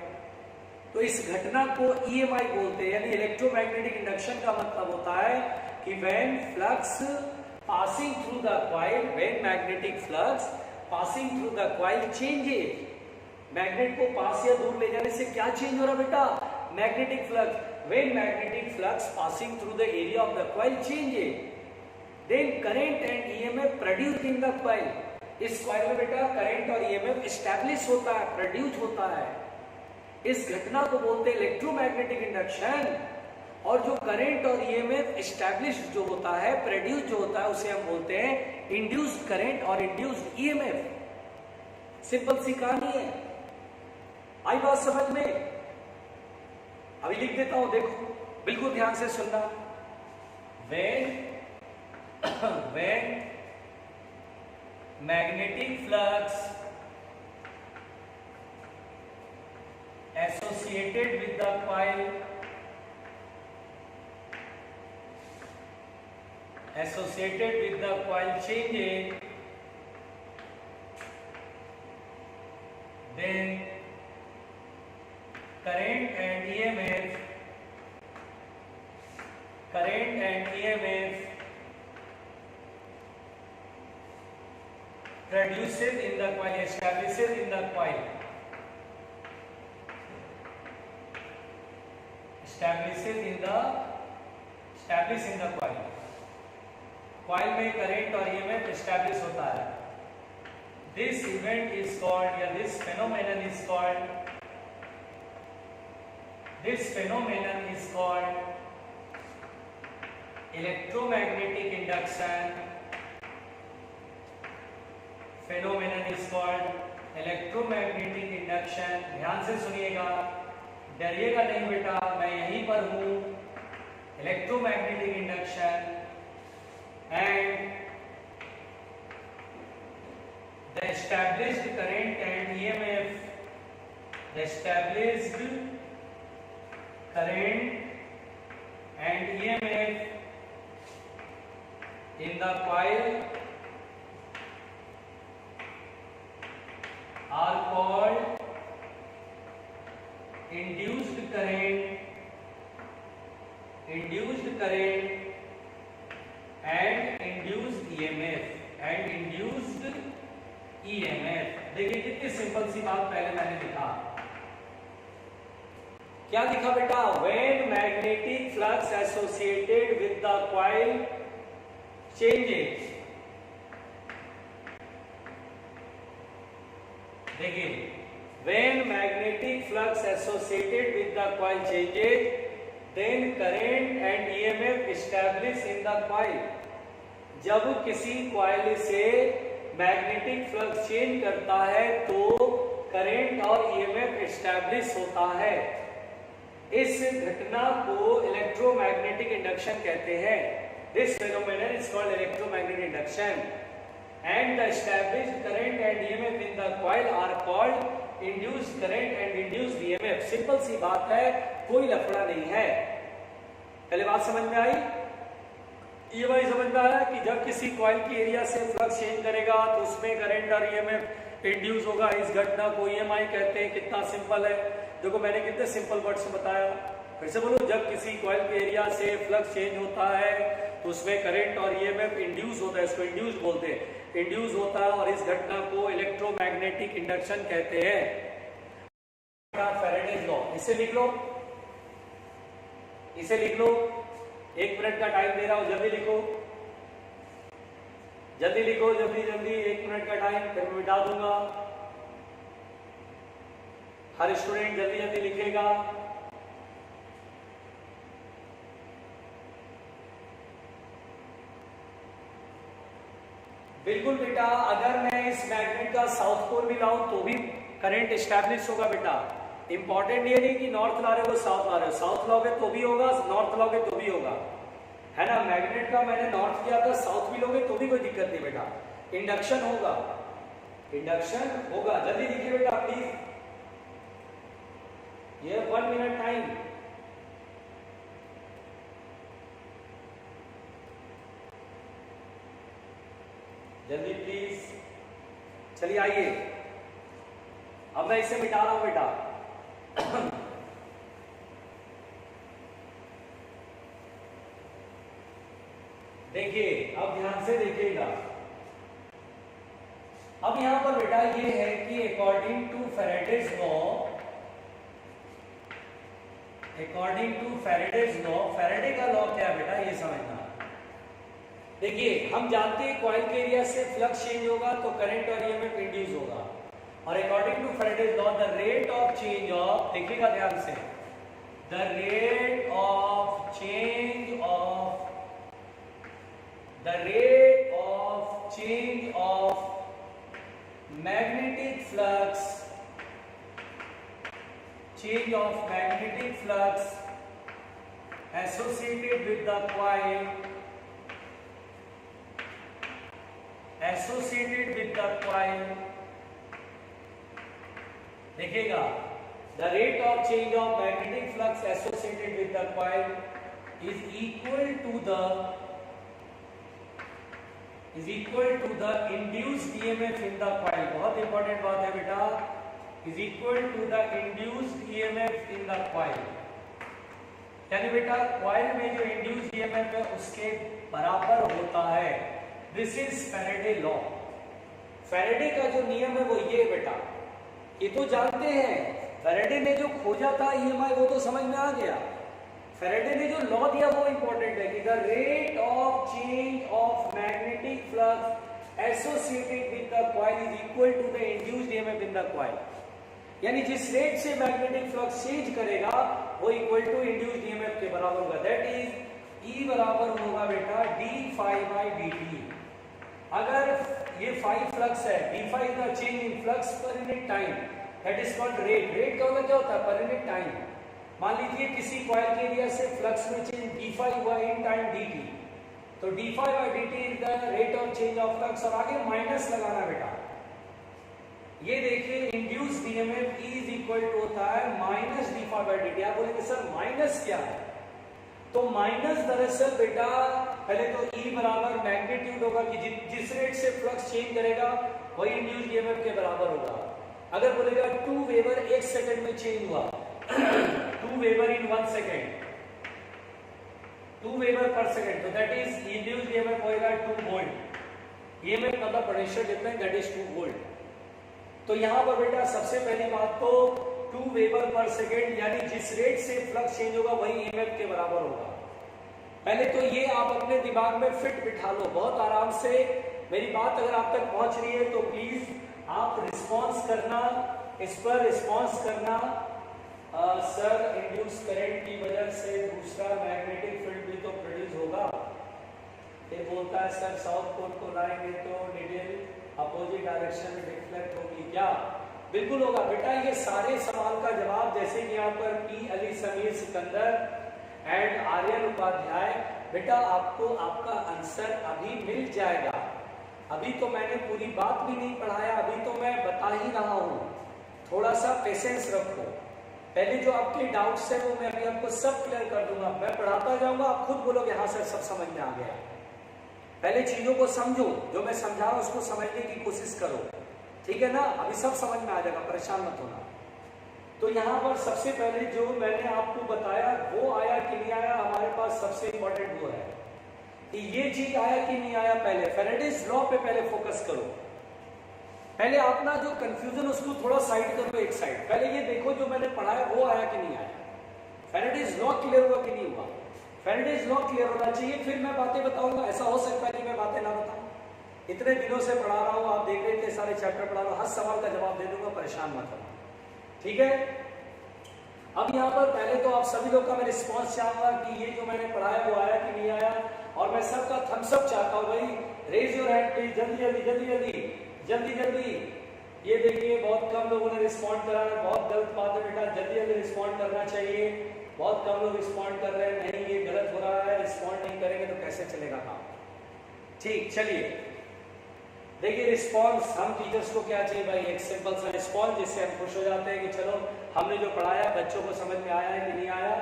तो इस घटना को ईएमआई बोलते हैं, यानी इलेक्ट्रोमैग्नेटिक इंडक्शन का मतलब होता है कि when flux passing through the coil, when magnetic flux passing through the coil changes, magnet को पास या दूर ले जाने से क्या चेंज हो रहा बेटा, magnetic flux. When magnetic flux passing through the area of the coil changes, then current and EMF produced in the coil, इस कॉइल में बेटा करंट और EMF एस्टैब्लिश होता है, प्रोड्यूस होता है, इस घटना को बोलते हैं इलेक्ट्रोमैग्नेटिक इंडक्शन। और जो करंट और EMF एस्टैब्लिश जो होता है, प्रोड्यूस जो होता है, उसे हम बोलते हैं इंड्यूस्ड करंट और इंड्यूस्ड EMF। सिंपल सी कहानी है, आई बात समझ में? अभी लिख देता हूं, देखो बिल्कुल ध्यान से सुनना। when magnetic flux associated with the coil changes, then current and EMF produces in the coil, establishes in the coil, establish in the coil, coil में करंट और EMF एस्टैब्लिश होता है। This event is called, या this phenomenon is called electromagnetic induction. Phenomenon is called electromagnetic induction. ध्यान से सुनिएगा, डरिएगा नहीं बेटा, मैं यहीं पर हूं। Electromagnetic induction and the established current and EMF, the established current and EMF in the coil are called induced current and induced EMF। देखिए कितनी सिंपल सी बात पहले मैंने लिखा, क्या लिखा बेटा, when magnetic flux associated with the coil changes। देखिए when magnetic flux associated with the coil changes, then current and EMF established in the coil। जब किसी कॉइल से मैग्नेटिक फ्लक्स चेंज करता है तो करंट और ईएमएफ एस्टैब्लिश होता है। इस घटना को इलेक्ट्रोमैग्नेटिक इंडक्शन कहते हैं। This phenomenon is called electromagnetic induction and the established current and EMF in the coil are called induced current and induced EMF. Simple सी बात है, कोई लफड़ा नहीं है। पहले बात समझ में आई? ये भाई समझ में आया कि जब किसी कॉइल की एरिया से फ्लक्स चेंज करेगा तो उसमें करंट और ईएमएफ इंड्यूस होगा। इस घटना को ईएमआई कहते हैं। कितना सिंपल है, देखो मैंने कितने सिंपल वर्ड से बताया। फिर से बोलो, जब किसी कॉइल के एरिया से फ्लक्स चेंज होता है तो उसमें करंट और ईएमएफ इंड्यूस होता है, इसको इंड्यूस बोलते हैं, इंड्यूस होता है और इस घटना को इलेक्ट्रोमैग्नेटिक इंडक्शन कहते हैं। फैराडेज लॉ, इसे लिख लो, इसे लिख लो। 1 मिनट का टाइम दे रहा हूं, जल्दी लिखो, जल्दी लिखो, जल्दी जल्दी, 1 मिनट का टाइम, फिर मैं मिटा दूंगा। हर स्टूडेंट जल्दी जल्दी लिखेगा। बिल्कुल बेटा, अगर मैं इस मैग्नेट का साउथ पोल भी लाऊं तो भी करंट एस्टैब्लिश होगा बेटा। इंपॉर्टेंट ये नहीं कि नॉर्थ ला रहे हो साउथ ला रहे हो, साउथ लाओगे तो भी होगा, नॉर्थ लाओगे तो भी होगा, है ना। मैग्नेट का मैंने नॉर्थ किया था, साउथ भी लोगे तो भी कोई दिक्कत नहीं बेटा, इंडक्शन होगा, इंडक्शन होगा। जल्दी लिखिए बेटा प्लीज, ये 1 मिनट टाइम। जल्दी प्लीज, चलिए आइए, अब मैं इसे मिटा रहा हूं बेटा। देखिए, अब ध्यान से देखिएगा। अब यहां पर बेटा ये है कि according to Faraday's law, according to Faraday's law, Faraday का लॉ क्या है बेटा, ये समझना। देखिए, हम जानते हैं कॉइल के एरिया से फ्लक्स चेंज होगा तो करंट और ईएमएफ इंड्यूस होगा, और according to Faraday's law the rate of change of, देखिएगा ध्यान से, the rate of change of, the rate of change of magnetic flux, change of magnetic flux associated with the coil, associated with the coil, देखिएगा, the rate of change of magnetic flux associated with the coil is equal to the induced EMF in the coil। बहुत important बात है बेटा, is equal to the induced EMF in the coil। यानी बेटा coil में जो induced EMF है उसके बराबर होता है। This is Faraday law. Faraday का जो नियम है वो ये बेटा, ये तो जानते हैं, फैराडे ने जो खोजा था ईएमआई वो तो समझ में आ गया। फैराडे ने जो लॉ दिया वो इंपॉर्टेंट है कि the rate of change of magnetic flux associated with the coil is equal to the induced EMF in the coil. यानी जिस रेट से मैग्नेटिक फ्लक्स चेंज करेगा वो इक्वल टू इंड्यूस्ड ईएमएफ के बराबर होगा। दैट इज ई बराबर होगा बेटा d phi by d t. अगर ये फाई फ्लक्स है, d phi the change in flux per unit time, that is called rate. Rate का मतलब क्या होता है, पर यूनिट टाइम। मान लीजिए किसी कॉइल के एरिया से फ्लक्स में चेंज डी फाई हुआ इन टाइम डी टी, तो d phi by d t is the rate of change of flux, और आगे माइनस लगाना बेटा। ये देखिए induced EMF is equal to होता है minus d phi by d t. आप बोलेंगे सर माइनस क्या है, तो माइनस दरअसल बेटा पहले तो ई बराबर मैग्नीट्यूड होगा कि जिस रेट से फ्लक्स चेंज करेगा वही इंड्यूस्ड ईएमएफ के बराबर होगा। अगर बोलेगा 2 वेबर 1 सेकंड में चेंज हुआ 2 वेबर इन 1 सेकंड, 2 वेबर पर सेकंड, तो दैट इज इंड्यूस्ड ईएमएफ होगा 2 वोल्ट। ईएमएफ मतलब potential difference, that is 2 volt. तो यहां पर बेटा सबसे पहली बात तो 2 वेबर पर सेकेंड, यानी जिस रेट से फ्लक्स चेंज होगा वही ईएमएफ के बराबर होगा। पहले तो ये आप अपने दिमाग में फिट बिठा लो बहुत आराम से। मेरी बात अगर आप तक पहुंच रही है तो प्लीज आप रिस्पॉन्स करना, इस पर रिस्पॉन्स करना। सर इंड्यूस करंट की वजह से दूसरा मैग्नेटिक फील्ड भी तो प्रोड्यूस होगा। ये बोलता है सर साउथ पोल को लाएंगे तो नीडल अपोजिट डायरेक्शन में रिफ्लेक्ट होगी क्या? बिल्कुल होगा बेटा। ये सारे सवाल का जवाब जैसे कि यहाँ पर पी अली समीर सिकंदर एंड आर्यन उपाध्याय, बेटा आपको आपका आंसर अभी मिल जाएगा। अभी तो मैंने पूरी बात भी नहीं पढ़ाया, अभी तो मैं बता ही रहा हूँ। थोड़ा सा पेशेंस रखो। पहले जो आपके डाउट्स है वो मैं अभी आपको सब क्लियर कर दूंगा। मैं पढ़ाता जाऊंगा, आप खुद बोलोगे हाँ सर सब समझ में आ गया। पहले चीजों को समझो, जो मैं समझा रहा हूं उसको समझने की कोशिश करो, ठीक है ना। अभी सब समझ में आ जाएगा, परेशान मत होना। तो यहाँ पर सबसे पहले जो मैंने आपको बताया वो आया कि नहीं आया, हमारे पास सबसे इंपॉर्टेंट वो है कि ये चीज आया कि नहीं आया। पहले फैराडेज लॉ पे पहले फोकस करो। पहले अपना जो कंफ्यूजन उसको थोड़ा साइड करो, एक साइड। पहले ये देखो जो मैंने पढ़ाया वो आया कि नहीं आया, फैराडेज लॉ क्लियर हुआ कि नहीं हुआ। फैराडेज लॉ क्लियर होना चाहिए, फिर मैं बातें बताऊंगा। ऐसा हो सकता है कि मैं बातें ना बताऊं, इतने दिनों से पढ़ा रहा हूं, आप देख रहे थे सारे चैप्टर पढ़ा रहा हूं, हर सवाल का जवाब दे दूंगा, परेशान मत होना, ठीक है। अब यहाँ पर पहले तो आप सभी लोग का मैं रिस्पॉन्स चाहूंगा कि ये जो मैंने पढ़ाया वो आया कि नहीं आया। और मैं सबका थम्स अप चाहता हूँ भाई, रेज योर हैंड प्लीज, जल्दी जल्दी जल्दी जल्दी जल्दी जल्दी। ये देखिए बहुत कम लोगों ने रिस्पॉन्ड करा है, बहुत गलत बात है बेटा, जल्दी जल्दी रिस्पॉन्ड करना चाहिए। बहुत कम लोग रिस्पॉन्ड कर रहे हैं, नहीं ये गलत हो रहा है, रिस्पॉन्ड नहीं करेंगे तो कैसे चलेगा काम। ठीक, चलिए देखिए रिस्पॉन्स, हम टीचर्स को क्या चाहिए भाई, एक सिंपल सा रिस्पॉन्स जिससे हम खुश हो जाते हैं कि चलो हमने जो पढ़ाया बच्चों को समझ में आया है कि नहीं आया।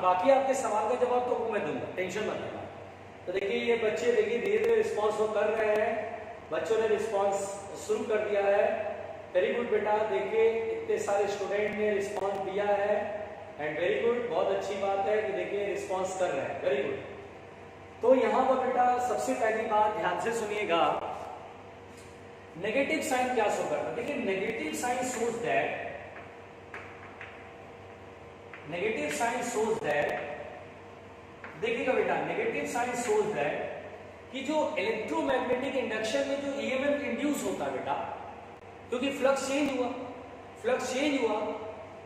बाकी आपके सवाल का जवाब तो वो मैं दूंगा, टेंशन मत लेना। तो देखिए ये बच्चे देखिए धीरे धीरे रिस्पॉन्स वो कर रहे हैं, बच्चों ने रिस्पॉन्स शुरू कर दिया है। वेरी गुड बेटा, देखिए इतने सारे स्टूडेंट ने रिस्पॉन्स दिया है एंड वेरी गुड, बहुत अच्छी बात है कि देखिए रिस्पॉन्स कर रहे हैं, वेरी गुड। तो यहाँ पर बेटा सबसे पहली बात ध्यान से सुनिएगा, नेगेटिव साइन क्या शो करता है। देखिए नेगेटिव साइन शोज दैट, देखिएगा बेटा, नेगेटिव साइन शोज दैट कि जो इलेक्ट्रोमैग्नेटिक इंडक्शन में जो ईएमएफ इंड्यूस होता है बेटा, क्योंकि फ्लक्स चेंज हुआ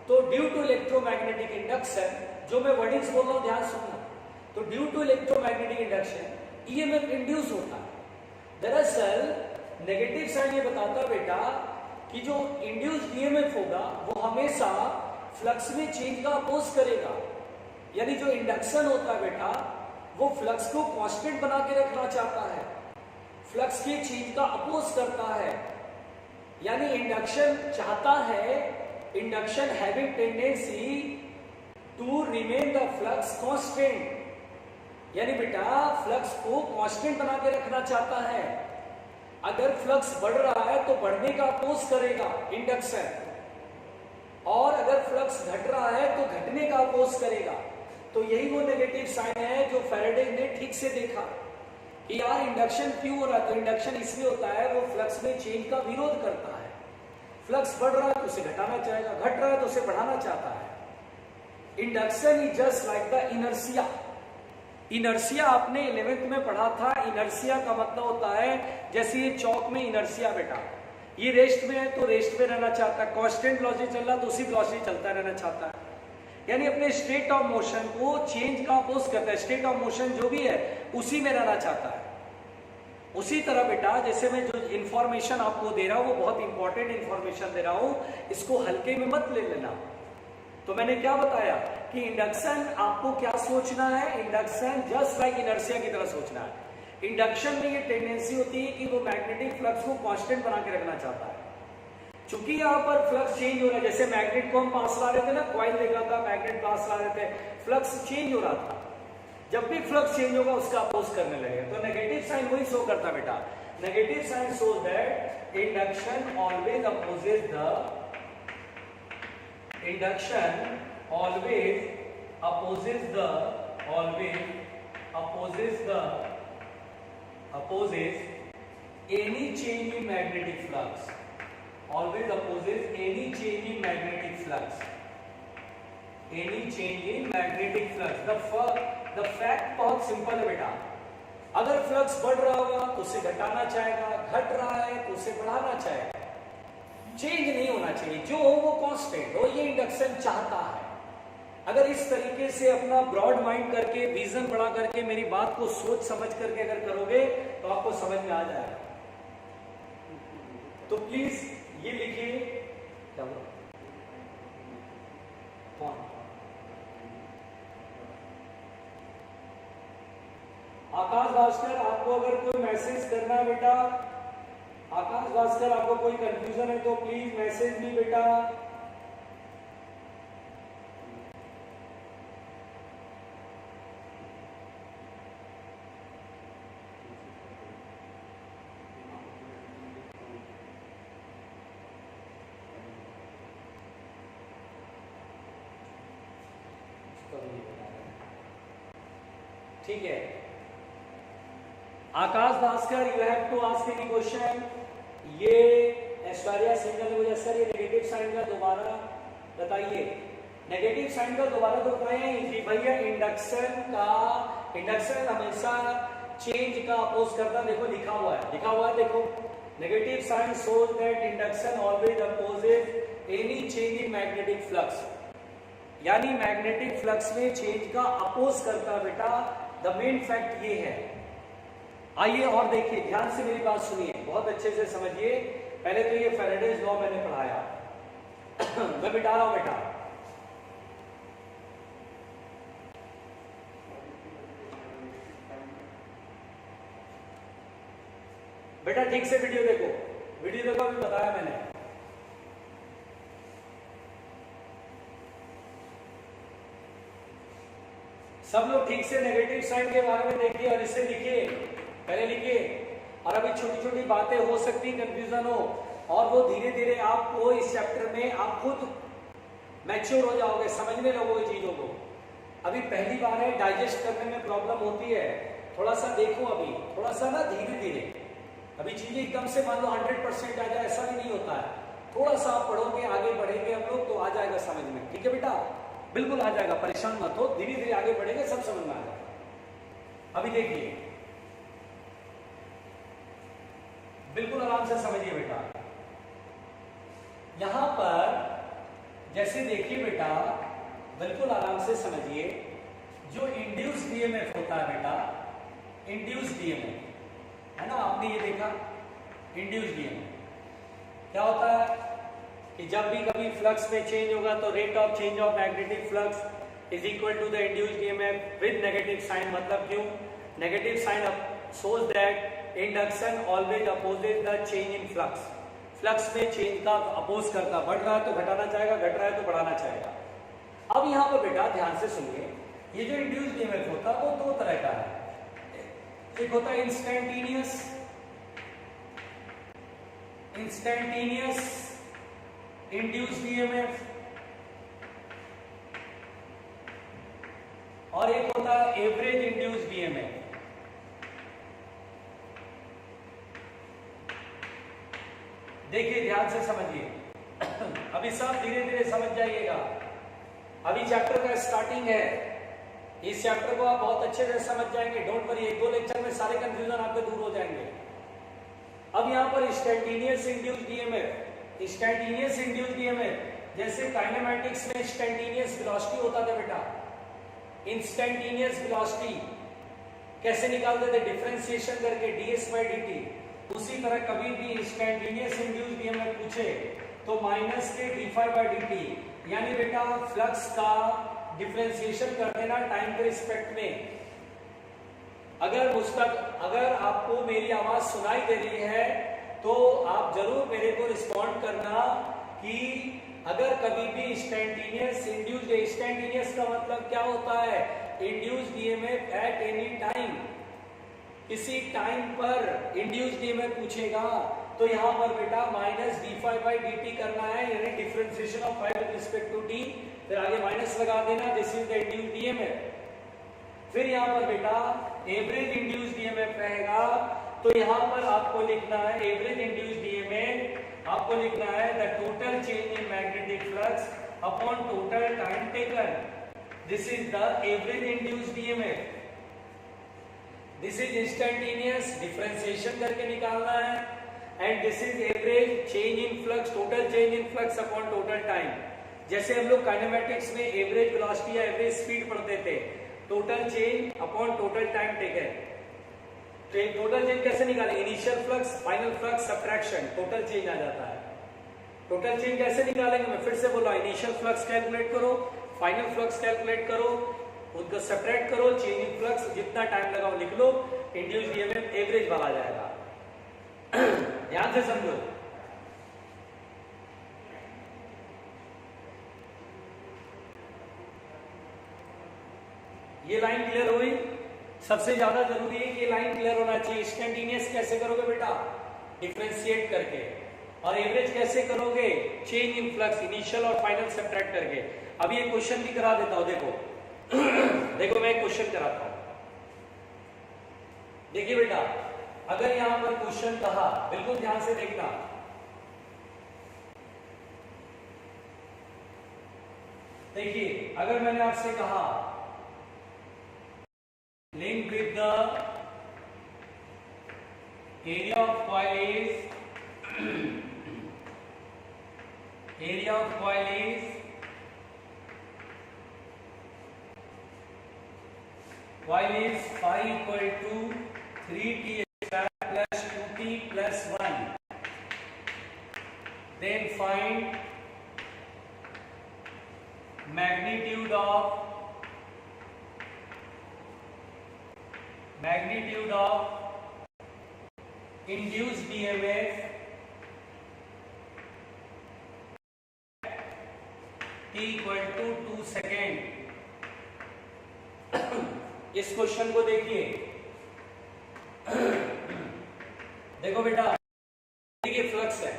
तो ड्यू टू इलेक्ट्रोमैग्नेटिक इंडक्शन, जो मैं वर्डिंग्स बोल रहा हूं ध्यान सुनना, तो due to electromagnetic induction EMF induce होता है। दरअसल नेगेटिव साइन ये बताता है बेटा कि जो इंड्यूस्ड ईएमएफ होगा वो हमेशा फ्लक्स में चेंज का अपोज करेगा। यानी जो इंडक्शन होता है बेटा वो फ्लक्स को कांस्टेंट बना के रखना चाहता है, फ्लक्स के चेंज का अपोज करता है। यानी इंडक्शन चाहता है, induction having tendency to remain the flux constant. यानी बेटा फ्लक्स को कांस्टेंट बना के रखना चाहता है। अगर फ्लक्स बढ़ रहा है तो बढ़ने का अपोज करेगा इंडक्शन, और अगर फ्लक्स घट रहा है तो घटने का अपोज करेगा। तो यही वो नेगेटिव साइन है जो फैराडे ने ठीक से देखा कि यार इंडक्शन क्यों हो रहा है, तो इंडक्शन इसलिए होता है वो फ्लक्स में चेंज का विरोध करता है। फ्लक्स बढ़ रहा है तो उसे घटाना चाहेगा, घट रहा है तो उसे बढ़ाना चाहता है। Induction is just like the inertia. Inertia आपने 11th में पढ़ा था। इनर्शिया का मतलब होता है जैसे ये चौक में इनर्शिया बेटा, ये रेस्ट में है तो रेस्ट में रहना चाहता है, कांस्टेंट वेलोसिटी चल रहा तो उसी वेलोसिटी चलता रहना चाहता है। यानी अपने स्टेट ऑफ मोशन को चेंज का अपोज करता है, स्टेट ऑफ मोशन जो भी है उसी में रहना चाहता है। उसी तरह बेटा जैसे मैं जो इंफॉर्मेशन आपको दे रहा हूं वो बहुत इंपॉर्टेंट इंफॉर्मेशन दे रहा हूं, इसको हल्के में मत ले लेना। तो मैंने क्या बताया कि इंडक्शन आपको क्या सोचना है, इंडक्शन जस्ट लाइक इनर्शिया की तरह सोचना है। इंडक्शन में ये टेंडेंसी होती है कि वो मैग्नेटिक फ्लक्स को कांस्टेंट बना के रखना चाहता है। चूंकि यहाँ पर फ्लक्स चेंज हो रहा है, जैसे मैग्नेट को हम पास ला रहे थे ना, कॉइल देखा था, मैग्नेट पास ला रहे थे, फ्लक्स चेंज हो रहा था। जब भी फ्लक्स चेंज होगा उसका अपोज करने लगे, तो नेगेटिव साइन वही शो करता बेटा। Negative sign shows that induction always opposes the any change in magnetic flux, always opposes any change in magnetic flux, any change in magnetic flux। the fact बहुत simple है बेटा, अगर flux बढ़ रहा होगा तो उसे घटाना चाहेगा, घट रहा है तो उसे बढ़ाना चाहेगा। चेंज नहीं होना चाहिए, जो हो वो कांस्टेंट हो, ये इंडक्शन चाहता है। अगर इस तरीके से अपना ब्रॉड माइंड करके, विजन बड़ा करके मेरी बात को सोच समझ करके अगर करोगे तो आपको समझ में आ जाएगा। तो प्लीज ये लिखिए, क्या हुआ? कौन? आकाश भास्कर, आपको अगर कोई मैसेज करना है बेटा, आकाश भास्कर आपको कोई कंफ्यूजन है तो प्लीज मैसेज भी बेटा। ठीक है। Akash Bhaskar, you have to ask any question. ये ऐश्वर्या सिंगल मुझे सर ये नेगेटिव साइन का दोबारा बताइए। नेगेटिव साइन का दोबारा तो बताएं कि भैया इंडक्शन हमेशा चेंज का अपोज करता। देखो लिखा हुआ है देखो, negative sign shows that induction always opposes any change in magnetic flux, यानी मैग्नेटिक फ्लक्स में चेंज का अपोज करता बेटा। द मेन फैक्ट ये है। आइए और देखिए, ध्यान से मेरी बात सुनिए, बहुत अच्छे से समझिए। पहले तो ये फैराडेज लॉ मैंने पढ़ाया मैं मिटा रहा हूं बेटा ठीक से वीडियो देखो अभी बताया मैंने। सब लोग ठीक से नेगेटिव साइन के बारे में देखिए और इसे लिखिए, पहले लिखिए। और अभी छोटी छोटी बातें हो सकती, कंफ्यूजन हो, और वो धीरे धीरे आपको इस चैप्टर में आप खुद मैच्योर हो जाओगे, समझने लगोगे चीजों को। अभी पहली बार है, डाइजेस्ट करने में प्रॉब्लम होती है, थोड़ा सा देखो अभी, थोड़ा सा ना धीरे धीरे। अभी चीजें एकदम से मान लो 100% आ जाए, ऐसा भी नहीं होता है। थोड़ा सा आप पढ़ोगे, आगे बढ़ेंगे हम लोग, तो आ जाएगा समझ में। ठीक है बेटा, बिल्कुल आ जाएगा, परेशान मत हो, धीरे धीरे आगे बढ़ेंगे, सब समझ में आ जाएगा। अभी देखिए, बिल्कुल आराम से समझिए बेटा। यहां पर जैसे देखिए बेटा, बिल्कुल आराम से समझिए। जो इंड्यूस डीएमएफ होता है बेटा, इंड्यूस डीएमएफ है ना, आपने ये देखा इंड्यूस डीएमएफ क्या होता है कि जब भी कभी फ्लक्स में चेंज होगा तो rate of change of magnetic flux is equal to the induce EMF with negative sign. मतलब क्यों? Negative sign shows that induction always opposes the change in flux. Flux में चेंज का अपोज करता, बढ़ रहा है तो घटाना चाहेगा, घट रहा है तो बढ़ाना चाहेगा। अब यहां पर बेटा ध्यान से सुनिए, ये जो इंड्यूस डीएमएफ होता है वो दो तरह का है। एक होता है इंस्टेंटेनियस इंड्यूस डीएमएफ, और एक होता है एवरेज इंड्यूस डीएमएफ। देखिए ध्यान से समझिए, अभी सब धीरे धीरे समझ जाइएगा। अभी चैप्टर का स्टार्टिंग है, इस चैप्टर को आप बहुत अच्छे से समझ जाएंगे, डोंट वरी। एक दो लेक्चर में सारे कंफ्यूजन आपके दूर हो जाएंगे। अब यहाँ पर इंस्टेंटेनियस इंड्यूस डीएमएफ, जैसे काइनेमैटिक्स में इंस्टेंटेनियस वेलोसिटी होता था बेटा। इंस्टेंटेनियस वेलोसिटी कैसे निकालते थे? डिफरेंशिएशन करके ds/dt। उसी तरह कभी भी इंस्टेंटेनियस इंड्यूस डीएमएफ पूछे तो माइनस के d∅/dt, यानी बेटा फ्लक्स का डिफरेंशिएशन कर देना टाइम के रिस्पेक्ट में। अगर आपको मेरी आवाज सुनाई दे रही है तो आप जरूर मेरे को रिस्पॉन्ड करना कि अगर कभी भी इंस्टेंटेनियस का मतलब क्या होता है? Induce DMF at any time, किसी टाइम पर इंड्यूस डीएमएफ पूछेगा तो यहां पर बेटा माइनस d∅/dt करना है, यानी differentiation of phi with respect to d, फिर आगे माइनस लगा देना, this is the induce EMF. फिर यहां पर बेटा एवरेज इंड्यूस डीएमएफ रहेगा, तो यहां पर आपको लिखना है एवरेज इंड्यूस डीएमएफ, आपको लिखना है the total change in magnetic flux upon total time taken, this is the average induce DMF. This is instantaneous, differentiation करके निकालना है, and this is average change in flux, total change in flux upon total time. जैसे हम लोग kinematics में average velocity या average speed पढ़ते थे, total change upon total time taken. Total change कैसे निकालें? Initial flux, final flux, subtraction, total change आ जाता है। टोटल चेंज कैसे निकालेंगे? मैं फिर से बोला, इनिशियल फ्लक्स कैलकुलेट करो, फाइनल फ्लक्स कैलकुलेट करो, उनको सब्ट्रैक्ट करो, चेंज इन फ्लक्स जितना टाइम लगाओ लिख लो, इंड्यूस डीएमएफ एवरेज वाला आ जाएगा। ध्यान से समझो। ये लाइन क्लियर हुई? सबसे ज्यादा जरूरी है कि ये लाइन क्लियर होना चाहिए। इंस्टेंटेनियस कैसे करोगे बेटा? डिफरेंशिएट करके। और एवरेज कैसे करोगे? चेंज इन फ्लक्स, इनिशियल और फाइनल सब्ट्रैक्ट करके। अब ये क्वेश्चन भी करा देता हूं, देखो देखो मैं एक क्वेश्चन कराता हूं। देखिए बेटा, अगर यहां पर क्वेश्चन कहा, बिल्कुल ध्यान से देखना, देखिए अगर मैंने आपसे कहा link with the area of coil is coil is phi equal to 3t square plus 2t plus 1. Then find magnitude of induced EMF t equal to 2 second. इस क्वेश्चन को देखिए, देखो बेटा, ये फ्लक्स है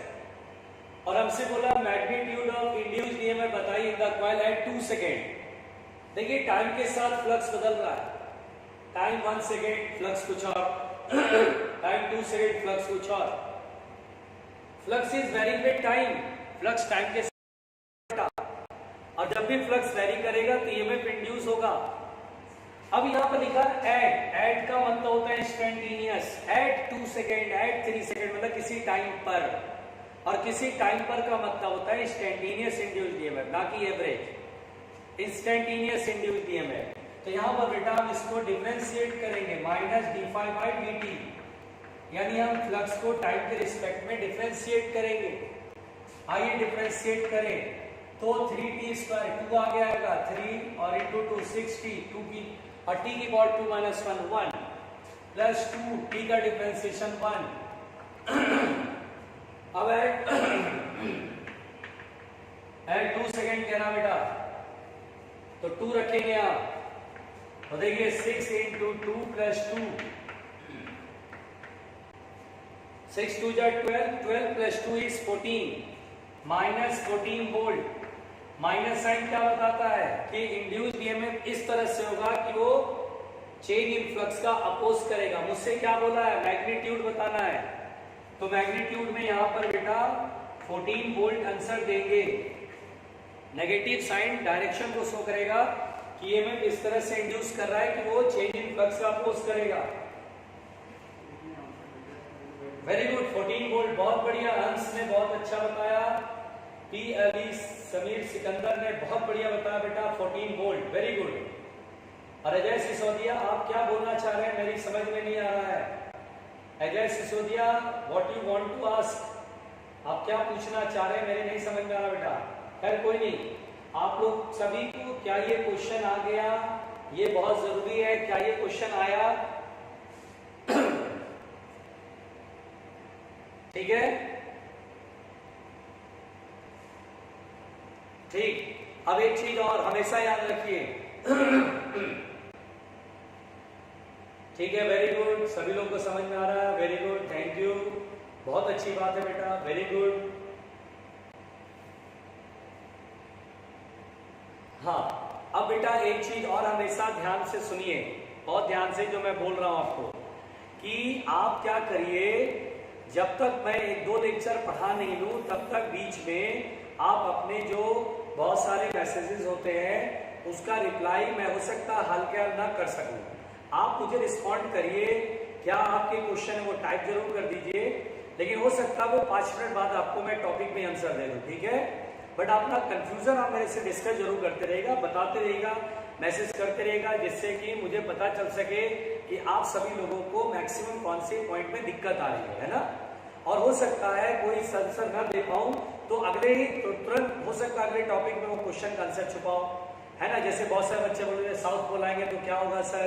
और हमसे बोला मैग्नीट्यूड ऑफ इंड्यूस्ड ईएमएफ बताइए in the coil at 2 second. देखिए टाइम के साथ फ्लक्स बदल रहा है, टाइम 1 सेकेंड फ्लक्स कुछ और, टाइम 2 सेकेंड फ्लक्स कुछ और। Flux is varying with time, flux time के साथ, और जब भी फ्लक्स वेरी करेगा तो ईएमएफ इंड्यूस होगा। अब यहां पर लिखा एट का मतलब होता है instantaneous, at 2 second, at 3 second, मतलब किसी टाइम पर, और किसी टाइम पर का मतलब होता है इंस्टेंटेनियस इंड्यूस्ड ईएमएफ, ना कि एवरेज, इंस्टेंटेनियस इंड्यूस्ड ईएमएफ। तो यहां पर बेटा हम इसको डिफरेंशिएट करेंगे, माइनस d∅dt, यानी हम फ्लक्स को टाइम के रिस्पेक्ट में डिफरेंशिएट करेंगे। आइए डिफरेंशिएट करें, तो 3t स्क्वायर 2 आ गया, 3 और इंटू 2 6t, 2 की और t की पावर 2 माइनस 1 1 प्लस 2 t का डिफरेंशिएशन 1। अब एट 2 सेकेंड कहना बेटा, तो 2 रखेंगे आप, तो देखिए 6 इंटू 2 प्लस 2, 6 2 जा 12, 12 plus 2 is 14, minus 14 volt. Minus sign क्या बताता है कि इंड्यूस्ड ईएमएफ इस तरह से होगा कि वो चेन इन फ्लक्स का अपोज करेगा। मुझसे क्या बोला है, मैग्नीट्यूड बताना है, तो मैग्नीट्यूड में यहां पर बेटा 14 वोल्ट आंसर देंगे। नेगेटिव साइन डायरेक्शन को शो करेगा कि ईएमएफ इस तरह से इंड्यूस कर रहा है कि वो चेन इन फ्लक्स का अपोज करेगा। वेरी गुड, 14 वोल्ट, बहुत बढ़िया, हंस ने बहुत अच्छा बताया, पी अली समीर सिकंदर ने बहुत बढ़िया बताया बेटा, 14 वोल्ट, वेरी गुड। और अजय सिसोदिया, आप क्या बोलना चाह रहे हैं, मेरी समझ में नहीं आ रहा है। Ajay Sisodia, what you want to ask, आप क्या पूछना चाह रहे हैं, मेरे नहीं समझ में आ रहा बेटा। खैर कोई नहीं, आप लोग सभी को क्या ये क्वेश्चन आ गया, ये बहुत जरूरी है, क्या ये क्वेश्चन आया, ठीक है, ठीक। अब एक चीज और हमेशा याद रखिए, ठीक है, वेरी गुड, सभी लोगों को समझ में आ रहा है, वेरी गुड, थैंक यू, बहुत अच्छी बात है बेटा, वेरी गुड। हाँ, अब बेटा एक चीज और हमेशा ध्यान से सुनिए, बहुत ध्यान से, जो मैं बोल रहा हूं आपको, कि आप क्या करिए, जब तक मैं 1-2 लेक्चर पढ़ा नहीं लूं तब तक बीच में आप अपने जो बहुत सारे मैसेजेस होते हैं उसका रिप्लाई मैं हो सकता है हल क्या ना कर सकूं, आप मुझे रिस्पॉन्ड करिए, क्या आपके क्वेश्चन है वो टाइप जरूर कर दीजिए, लेकिन हो सकता है वो 5 मिनट बाद आपको मैं टॉपिक में आंसर दे दूं, ठीक है। बट अपना कंफ्यूजन आप मेरे से डिस्कस जरूर करते रहेगा, बताते रहेगा, मैसेज करते रहेगा, जिससे कि मुझे पता चल सके कि आप सभी लोगों को मैक्सिमम कौन से पॉइंट में दिक्कत आ रही है ना। और हो सकता है कोई आंसर ना दे पाऊं तो अगले ही तुरंत हो सकता है अगले टॉपिक में वो क्वेश्चन का आंसर छुपाओ, है ना। जैसे बहुत सारे बच्चे बोल रहे हैं साउथ पोल आएंगे तो क्या होगा सर,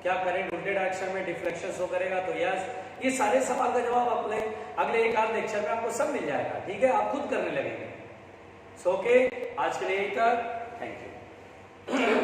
क्या करंट उल्टे डायरेक्शन में डिफ्लेक्शन शो करेगा, तो यस, ये सारे सवाल का जवाब अपने अगले एक आध लेक्चर में आपको सब मिल जाएगा, ठीक है, आप खुद करने लगेंगे। सो ओके, आज के लिए यही तक, थैंक यू।